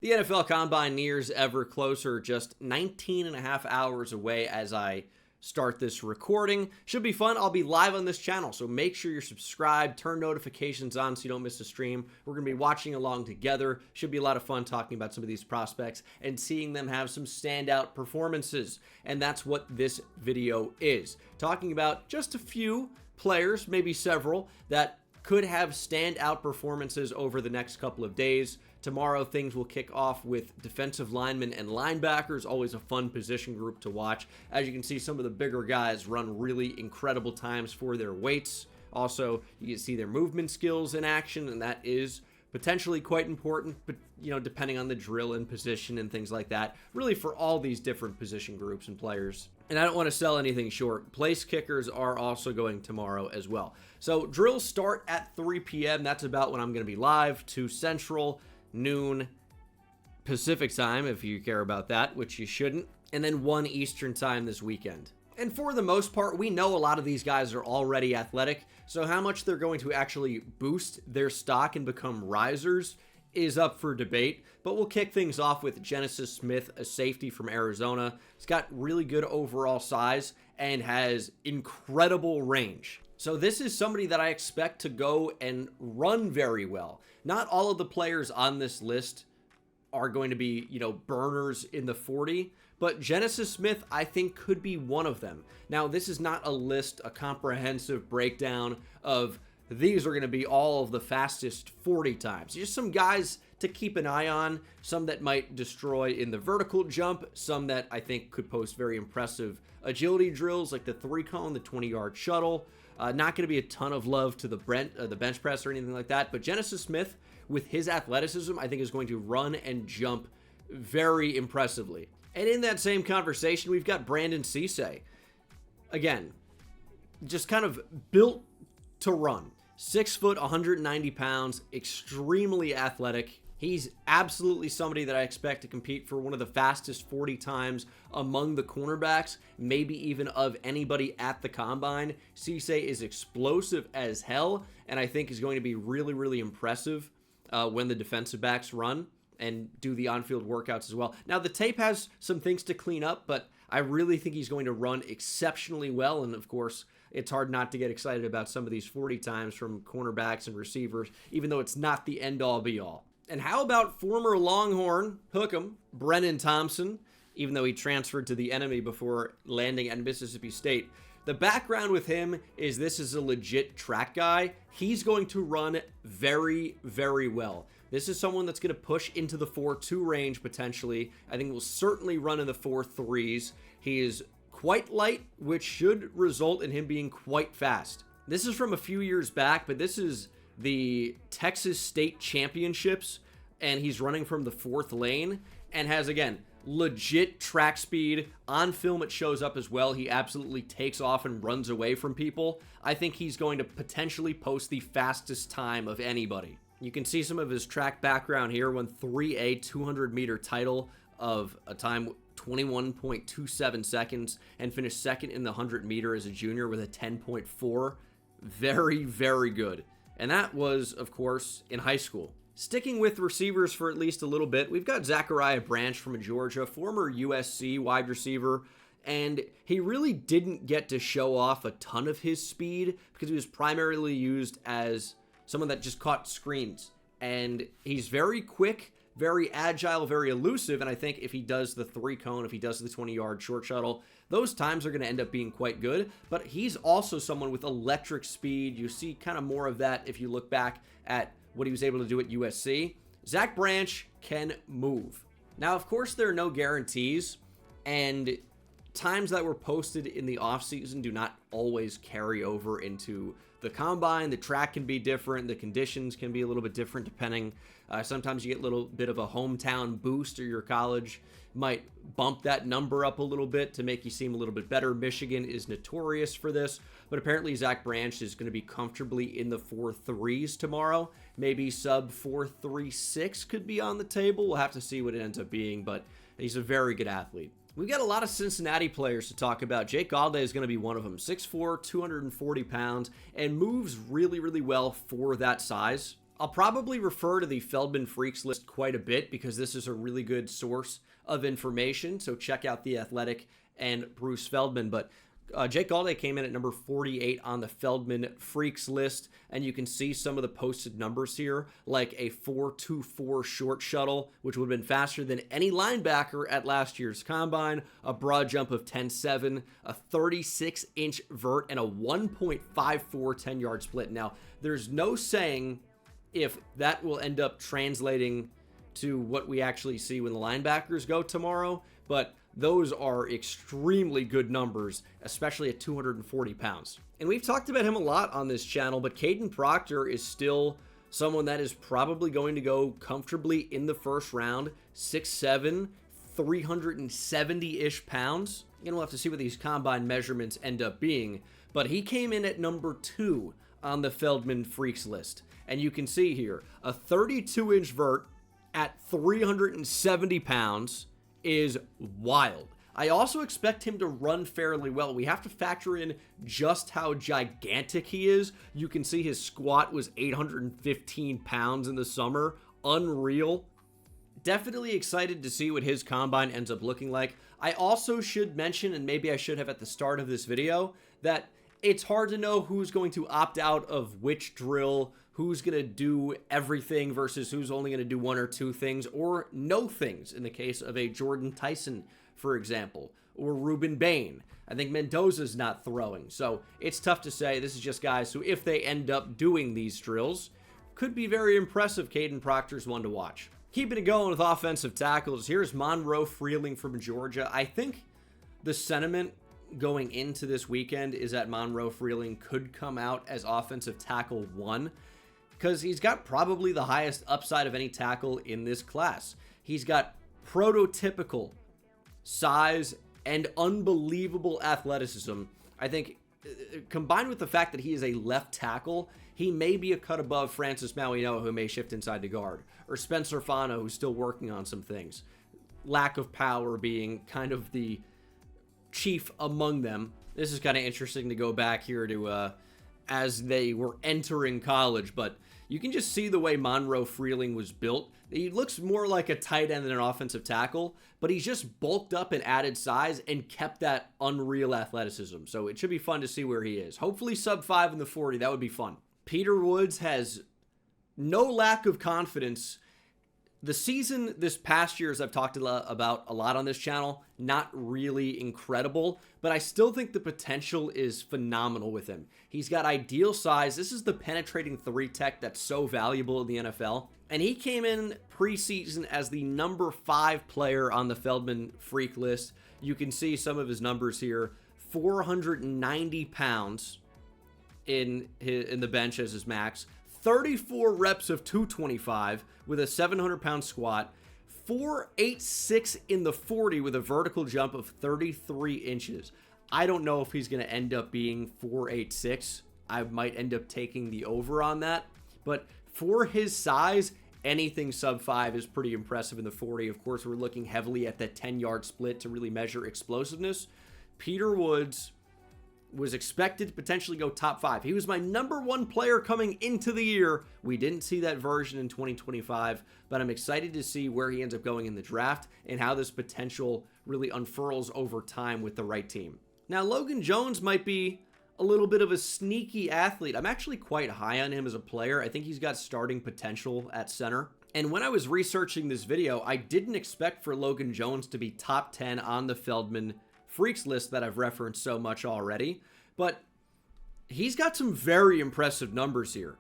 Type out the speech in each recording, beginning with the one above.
The NFL Combine nears ever closer, just 19 and a half hours away as I start this recording. Should be fun. I'll be live on this channel, so make sure you're subscribed, turn notifications on so you don't miss a stream. We're going to be watching along together. Should be a lot of fun talking about some of these prospects and seeing them have some standout performances. And that's what this video is. Talking about just a few players, maybe several, that could have standout performances over the next couple of days. Tomorrow, things will kick off with defensive linemen and linebackers, always a fun position group to watch. As you can see, some of the bigger guys run really incredible times for their weights. Also, you can see their movement skills in action, and that is potentially quite important, but depending on the drill and position and things like that, really for all these different position groups and players. And I don't want to sell anything short. Place kickers are also going tomorrow as well. So drills start at 3 p.m. That's about when I'm going to be live, 2 Central, noon Pacific time, if you care about that, which you shouldn't, and then 1 Eastern time this weekend. And for the most part, we know a lot of these guys are already athletic, so how much they're going to actually boost their stock and become risers is up for debate. But we'll kick things off with Genesis Smith, a safety from Arizona. He's got really good overall size and has incredible range. So this is somebody that I expect to go and run very well. Not all of the players on this list are going to be, burners in the 40, but Genesis Smith, I think, could be one of them. Now, this is not a list, a comprehensive breakdown of these are going to be all of the fastest 40 times. Just some guys to keep an eye on, some that might destroy in the vertical jump, some that I think could post very impressive agility drills like the 3-cone, the 20-yard shuttle. Not going to be a ton of love to the bench press or anything like that, but Genesis Smith, with his athleticism, I think is going to run and jump very impressively. And in that same conversation, we've got Brandon Cisse. Again, just kind of built to run. 6 foot, 190 pounds, extremely athletic. He's absolutely somebody that I expect to compete for one of the fastest 40 times among the cornerbacks, maybe even of anybody at the Combine. Cisse is explosive as hell, and I think is going to be really, really impressive when the defensive backs run and do the on-field workouts as well. Now, the tape has some things to clean up, but I really think he's going to run exceptionally well, and of course, it's hard not to get excited about some of these 40 times from cornerbacks and receivers, even though it's not the end-all be-all. And how about former Longhorn Hook'em, Brennan Thompson, even though he transferred to the enemy before landing at Mississippi State? The background with him is this is a legit track guy. He's going to run very, very well. This is someone that's going to push into the 4.2 range potentially. I think will certainly run in the 4.3s. He is quite light, which should result in him being quite fast. This is from a few years back, but this is the Texas State Championships, and he's running from the 4th lane and has, again, legit track speed. On film, it shows up as well. He absolutely takes off and runs away from people. I think he's going to potentially post the fastest time of anybody. You can see some of his track background here. Won 3A 200-meter title of a time 21.27 seconds and finished second in the 100-meter as a junior with a 10.4. Very, very good. And that was, of course, in high school. Sticking with receivers for at least a little bit, we've got Zachariah Branch from Georgia, former USC wide receiver, and he really didn't get to show off a ton of his speed because he was primarily used as someone that just caught screens. And he's very quick, very agile, very elusive, and I think if he does the 3-cone, if he does the 20-yard short shuttle, those times are going to end up being quite good. But he's also someone with electric speed. You see kind of more of that if you look back at what he was able to do at USC. Zach Branch can move. Now, of course, there are no guarantees, and times that were posted in the offseason do not always carry over into the Combine. The track can be different. The conditions can be a little bit different depending. Sometimes you get a little bit of a hometown boost, or your college might bump that number up a little bit to make you seem a little bit better. Michigan is notorious for this, but apparently Zach Branch is going to be comfortably in the 4.3s tomorrow. Maybe sub 4.36 could be on the table. We'll have to see what it ends up being, but he's a very good athlete. We've got a lot of Cincinnati players to talk about. Jake Galladay is going to be one of them. 6'4", 240 pounds, and moves really, really well for that size. I'll probably refer to the Feldman Freaks list quite a bit because this is a really good source of information. So check out The Athletic and Bruce Feldman. But Jake Galday came in at number 48 on the Feldman Freaks list, and you can see some of the posted numbers here, like a 4.24 short shuttle, which would have been faster than any linebacker at last year's combine, a broad jump of 10.7, a 36-inch vert, and a 1.54 10-yard split. Now, there's no saying if that will end up translating to what we actually see when the linebackers go tomorrow, but those are extremely good numbers, especially at 240 pounds. And we've talked about him a lot on this channel, but Caden Proctor is still someone that is probably going to go comfortably in the first round, 6'7", 370-ish pounds. You know, we'll have to see what these combine measurements end up being, but he came in at number 2 on the Feldman Freaks list. And you can see here, a 32-inch vert at 370 pounds is wild. I also expect him to run fairly well. We have to factor in just how gigantic he is. You can see his squat was 815 pounds in the summer. Unreal. Definitely excited to see what his combine ends up looking like. I also should mention, and maybe I should have at the start of this video, that it's hard to know who's going to opt out of which drill, who's going to do everything versus who's only going to do one or two things, or no things in the case of a Jordan Tyson, for example, or Ruben Bain. I think Mendoza's not throwing, so it's tough to say. This is just guys who, if they end up doing these drills, could be very impressive. Caden Proctor's one to watch. Keeping it going with offensive tackles, here's Monroe Freeling from Georgia. I think the sentiment going into this weekend is that Monroe Freeling could come out as offensive tackle 1 because he's got probably the highest upside of any tackle in this class. He's got prototypical size and unbelievable athleticism. I think combined with the fact that he is a left tackle, he may be a cut above Francis Mauigoa, who may shift inside the guard, or Spencer Fano, who's still working on some things. Lack of power being kind of the chief among them. This is kind of interesting to go back here to as they were entering college, but you can just see the way Monroe Freeling was built. He looks more like a tight end than an offensive tackle, but he's just bulked up and added size and kept that unreal athleticism. So it should be fun to see where he is. Hopefully sub 5 in the 40. That would be fun. Peter Woods has no lack of confidence. The season this past year, as I've talked about a lot on this channel, not really incredible, but I still think the potential is phenomenal with him. He's got ideal size. This is the penetrating 3 tech that's so valuable in the NFL. And he came in preseason as the number 5 player on the Feldman Freak list. You can see some of his numbers here. 490 pounds in the bench as his max. 34 reps of 225 with a 700-pound squat, 486 in the 40 with a vertical jump of 33 inches. I don't know if he's going to end up being 486. I might end up taking the over on that, but for his size, anything sub 5 is pretty impressive in the 40. Of course, we're looking heavily at that 10-yard split to really measure explosiveness. Peter Woods was expected to potentially go top 5. He was my number 1 player coming into the year. We didn't see that version in 2025, but I'm excited to see where he ends up going in the draft and how this potential really unfurls over time with the right team. Now, Logan Jones might be a little bit of a sneaky athlete. I'm actually quite high on him as a player. I think he's got starting potential at center. And when I was researching this video, I didn't expect for Logan Jones to be top 10 on the Feldman Freaks list that I've referenced so much already, but he's got some very impressive numbers here.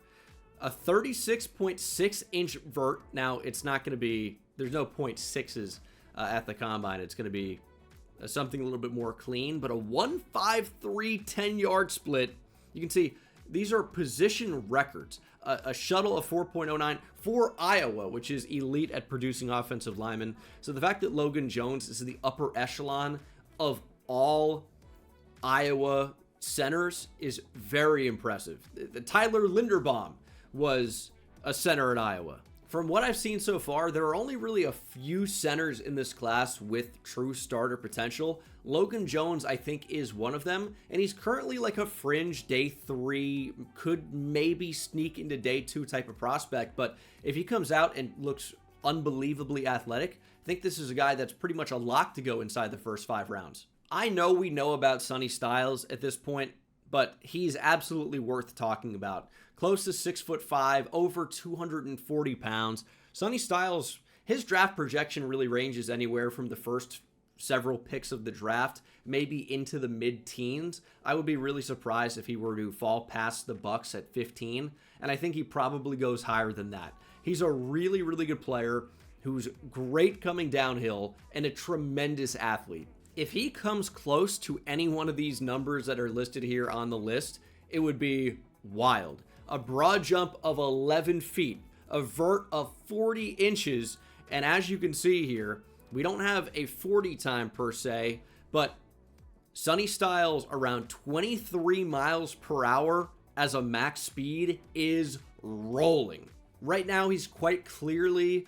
A 36.6 inch vert. Now, it's not going to be, there's no 0.6s at the combine. It's going to be something a little bit more clean, but a 153 10-yard split. You can see these are position records. A shuttle of 4.09 for Iowa, which is elite at producing offensive linemen. So the fact that Logan Jones is in the upper echelon of all Iowa centers is very impressive. Tyler Linderbaum was a center at Iowa. From what I've seen so far, there are only really a few centers in this class with true starter potential. Logan Jones, I think, is one of them, and he's currently like a fringe day 3, could maybe sneak into day 2 type of prospect, but if he comes out and looks unbelievably athletic, I think this is a guy that's pretty much a lock to go inside the first 5 rounds. I know we know about Sonny Styles at this point, but he's absolutely worth talking about. Close to 6'5", over 240 pounds. Sonny Styles, his draft projection really ranges anywhere from the first several picks of the draft, maybe into the mid-teens. I would be really surprised if he were to fall past the Bucks at 15, and I think he probably goes higher than that. He's a really, really good player who's great coming downhill and a tremendous athlete. If he comes close to any one of these numbers that are listed here on the list, it would be wild. A broad jump of 11 feet, a vert of 40 inches, and as you can see here, we don't have a 40 time per se, but Sonny Styles around 23 miles per hour as a max speed is rolling. Right now, he's quite clearly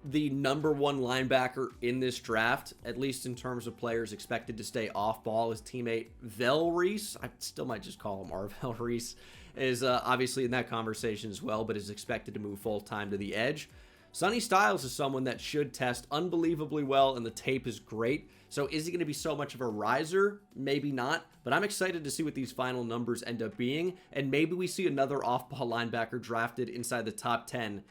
the number 1 linebacker in this draft, at least in terms of players expected to stay off ball. His teammate Vel Reese, I still might just call him Arvel Reese, is obviously in that conversation as well, but is expected to move full-time to the edge. Sonny Styles is someone that should test unbelievably well, and the tape is great. So is he going to be so much of a riser? Maybe not, but I'm excited to see what these final numbers end up being, and maybe we see another off-ball linebacker drafted inside the top 10.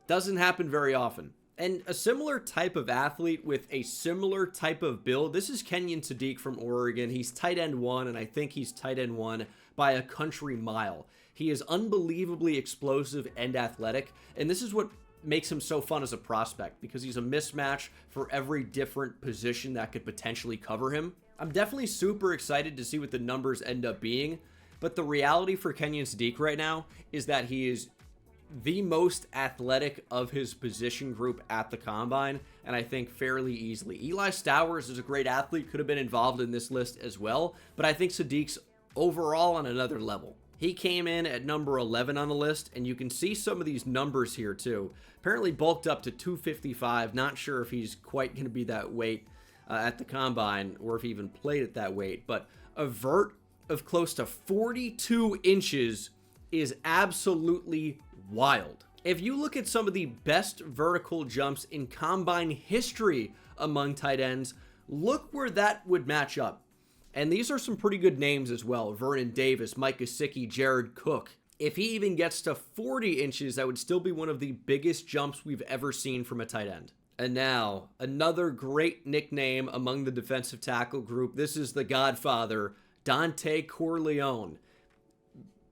Doesn't happen very often. And a similar type of athlete with a similar type of build, this is Kenyon Sadiq from Oregon. He's tight end 1, and I think he's tight end 1 by a country mile. He is unbelievably explosive and athletic, and this is what makes him so fun as a prospect, because he's a mismatch for every different position that could potentially cover him. I'm definitely super excited to see what the numbers end up being, but the reality for Kenyon Sadiq right now is that he is the most athletic of his position group at the combine, and I think fairly easily. Eli Stowers is a great athlete, could have been involved in this list as well, but I think Sadiq's overall on another level. He came in at number 11 on the list, and you can see some of these numbers here too. Apparently bulked up to 255. Not sure if he's quite going to be that weight at the combine, or if he even played at that weight, but a vert of close to 42 inches is absolutely wild. If you look at some of the best vertical jumps in combine history among tight ends, look where that would match up. And these are some pretty good names as well. Vernon Davis, Mike Gesicki, Jared Cook. If he even gets to 40 inches, that would still be one of the biggest jumps we've ever seen from a tight end. And now, another great nickname among the defensive tackle group. This is the Godfather, Dante Corleone.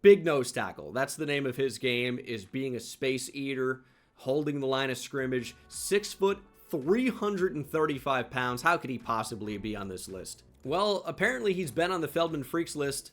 Big nose tackle. That's the name of his game, is being a space eater, holding the line of scrimmage. 6 foot, 335 pounds. How could he possibly be on this list? Well, apparently he's been on the Feldman Freaks list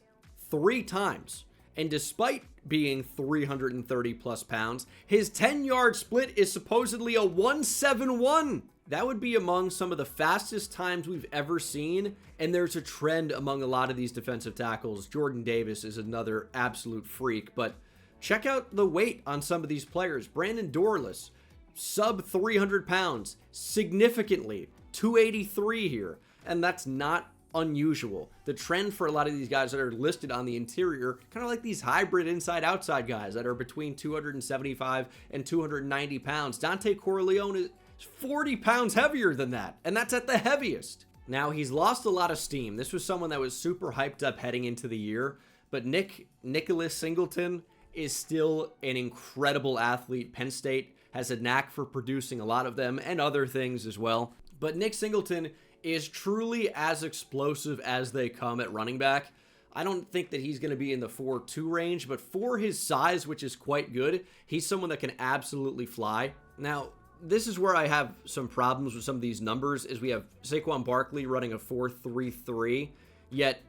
3 times. And despite being 330 plus pounds, his 10-yard split is supposedly a 1.71. That would be among some of the fastest times we've ever seen, and there's a trend among a lot of these defensive tackles. Jordan Davis is another absolute freak, but check out the weight on some of these players. Brandon Dorless, sub 300 pounds, significantly, 283 here, and that's not unusual. The trend for a lot of these guys that are listed on the interior, kind of like these hybrid inside-outside guys that are between 275 and 290 pounds. Dante Corleone is 40 pounds heavier than that, and that's at the heaviest. Now, he's lost a lot of steam. This was someone that was super hyped up heading into the year, but Nicholas Singleton is still an incredible athlete. Penn State has a knack for producing a lot of them and other things as well. But Nick Singleton is truly as explosive as they come at running back. I don't think that he's going to be in the 4.2 range, but for his size, which is quite good, he's someone that can absolutely fly. Now, this is where I have some problems with some of these numbers, is we have Saquon Barkley running a 4.33, yet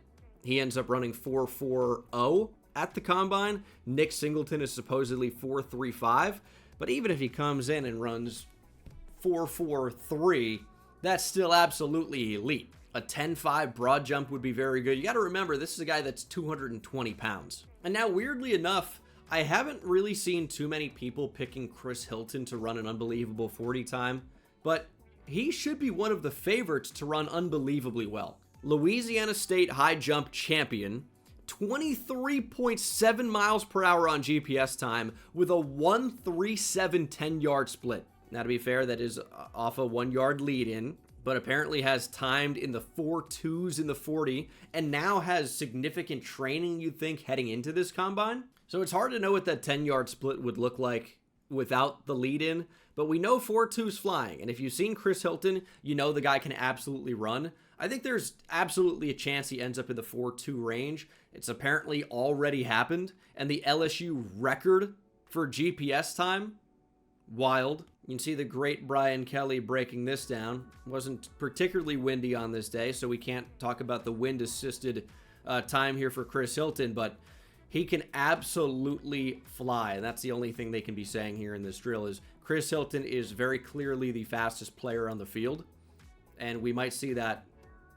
he ends up running 4.40 at the combine. Nick Singleton is supposedly 4.35, but even if he comes in and runs 4.43, that's still absolutely elite. A 10.5 broad jump would be very good. You got to remember, this is a guy that's 220 pounds. And now, weirdly enough, I haven't really seen too many people picking Chris Hilton to run an unbelievable 40 time, but he should be one of the favorites to run unbelievably well. Louisiana State high jump champion, 23.7 miles per hour on GPS time with a 1.37 10-yard split. Now, to be fair, that is off a 1-yard lead in, but apparently has timed in the 4.2s in the 40 and now has significant training, you'd think, heading into this combine. So it's hard to know what that 10-yard split would look like without the lead in, but we know 4.2's flying. And if you've seen Chris Hilton, you know the guy can absolutely run. I think there's absolutely a chance he ends up in the 4.2 range. It's apparently already happened. And the LSU record for GPS time, wild. You can see the great Brian Kelly breaking this down. Wasn't particularly windy on this day, so we can't talk about the wind-assisted time here for Chris Hilton, but he can absolutely fly. And that's the only thing they can be saying here in this drill is Chris Hilton is very clearly the fastest player on the field. And we might see that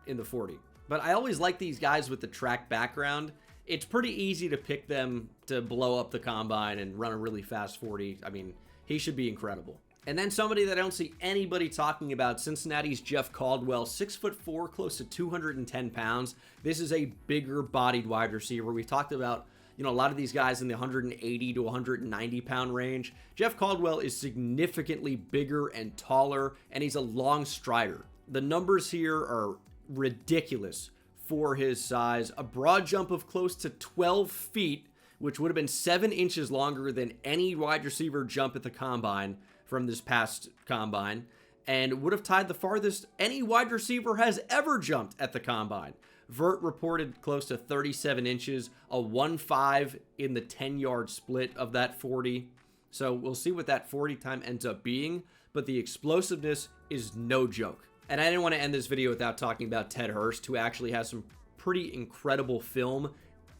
in the 40. But I always like these guys with the track background. It's pretty easy to pick them to blow up the combine and run a really fast 40. I mean, he should be incredible. And then somebody that I don't see anybody talking about, Cincinnati's Jeff Caldwell, 6'4", close to 210 pounds. This is a bigger bodied wide receiver. We've talked about, you know, a lot of these guys in the 180 to 190 pound range. Jeff Caldwell is significantly bigger and taller, and he's a long strider. The numbers here are ridiculous for his size. A broad jump of close to 12 feet, which would have been 7 inches longer than any wide receiver jump at the combine from this past combine, and would have tied the farthest any wide receiver has ever jumped at the combine. Vert reported close to 37 inches, a 1.5 in the 10-yard split of that 40. So we'll see what that 40 time ends up being, but the explosiveness is no joke. And I didn't want to end this video without talking about Ted Hurst, who actually has some pretty incredible film.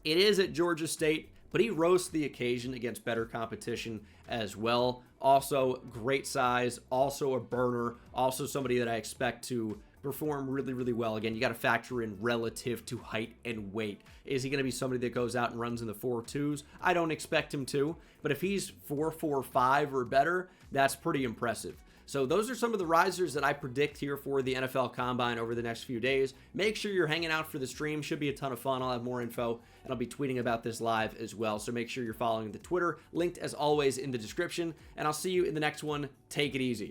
It is at Georgia State, but he rose to the occasion against better competition as well. Also, great size, also a burner, also somebody that I expect to perform really, really well. Again, you got to factor in relative to height and weight. Is he going to be somebody that goes out and runs in the 4.2s? I don't expect him to, but if he's 4.45 or better, that's pretty impressive. So those are some of the risers that I predict here for the NFL Combine over the next few days. Make sure you're hanging out for the stream. Should be a ton of fun. I'll have more info, and I'll be tweeting about this live as well. So make sure you're following the Twitter, linked as always in the description, and I'll see you in the next one. Take it easy.